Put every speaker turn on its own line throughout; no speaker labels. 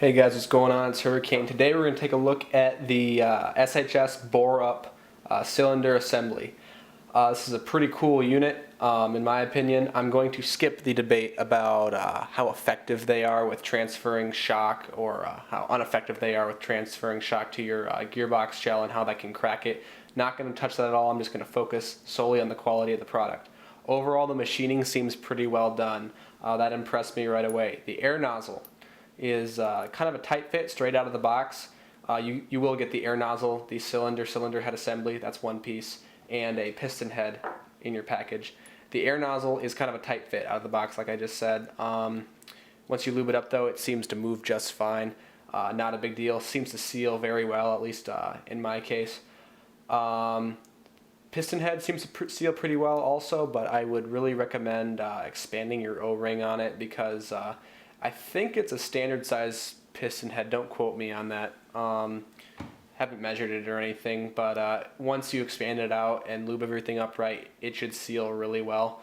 Hey guys, what's going on? It's Hurricane. Today we're going to take a look at the SHS bore-up cylinder assembly. This is a pretty cool unit, in my opinion. I'm going to skip the debate about how effective they are with transferring shock, or how ineffective they are with transferring shock to your gearbox shell and how that can crack it. Not going to touch that at all. I'm just going to focus solely on the quality of the product. Overall, the machining seems pretty well done. That impressed me right away. The air nozzle is kind of a tight fit straight out of the box. You will get the air nozzle, the cylinder head assembly, that's one piece, and a piston head in your package. The air nozzle is kind of a tight fit out of the box, like I just said. Once you lube it up though, it seems to move just fine. Not a big deal. Seems to seal very well, at least in my case. Piston head seems to seal pretty well also, but I would really recommend expanding your O-ring on it because I think it's a standard size piston head. Don't quote me on that. Haven't measured it or anything, but once you expand it out and lube everything up right, it should seal really well.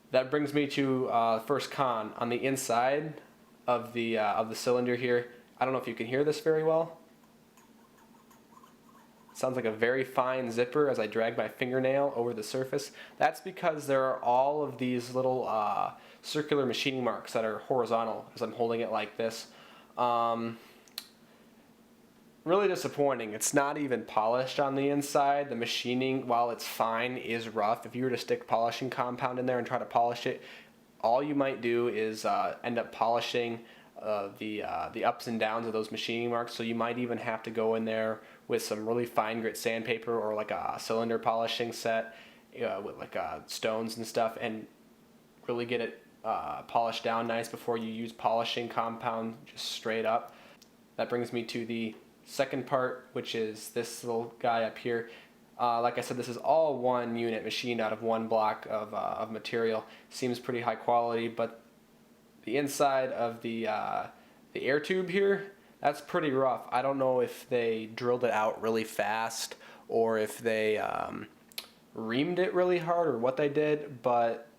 That brings me to first con. On the inside of the cylinder here, I don't know if you can hear this very well. Sounds like a very fine zipper as I drag my fingernail over the surface. That's because there are all of these little circular machining marks that are horizontal as I'm holding it like this. Really disappointing. It's not even polished on the inside. The machining, while it's fine, is rough. If you were to stick polishing compound in there and try to polish it, all you might do is end up polishing the ups and downs of those machining marks. So you might even have to go in there with some really fine grit sandpaper or like a cylinder polishing set with like stones and stuff, and really get it polished down nice before you use polishing compound just straight up. That brings me to the second part, which is this little guy up here. Like I said, this is all one unit machined out of one block of material. Seems pretty high quality, but the inside of the air tube here, that's pretty rough. I don't know if they drilled it out really fast or if they reamed it really hard or what they did, but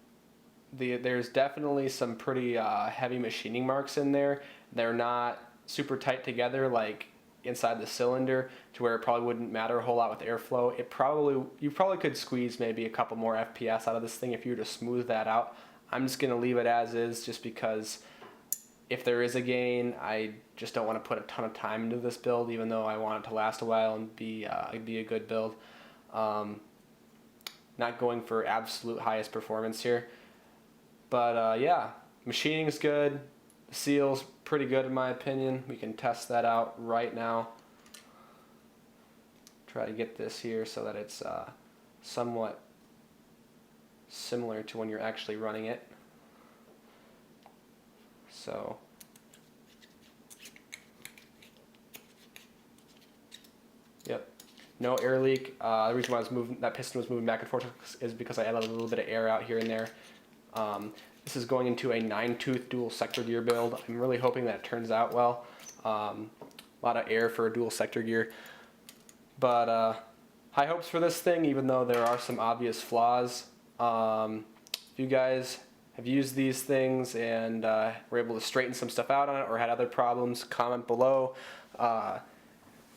there's definitely some pretty heavy machining marks in there. They're not super tight together like inside the cylinder to where it probably wouldn't matter a whole lot with airflow. You probably could squeeze maybe a couple more FPS out of this thing if you were to smooth that out. I'm just going to leave it as is just because if there is a gain, I just don't want to put a ton of time into this build, even though I want it to last a while and be a good build. Not going for absolute highest performance here. But yeah, machining is good. The seal's pretty good in my opinion. We can test that out right now. Try to get this here so that it's somewhat similar to when you're actually running it. So yep, no air leak. The reason why that piston was moving back and forth is because I added a little bit of air out here and there. This is going into a 9-tooth dual sector gear build. I'm really hoping that it turns out well. A lot of air for a dual sector gear, but high hopes for this thing, even though there are some obvious flaws. If you guys have used these things and were able to straighten some stuff out on it or had other problems, comment below.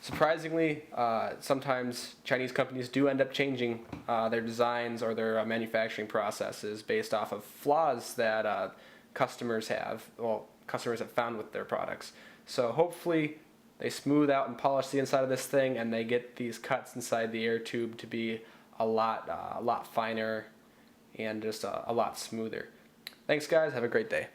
Surprisingly, sometimes Chinese companies do end up changing their designs or their manufacturing processes based off of flaws that customers have found with their products. So hopefully they smooth out and polish the inside of this thing, and they get these cuts inside the air tube to be a lot finer and just a lot smoother. Thanks guys, have a great day.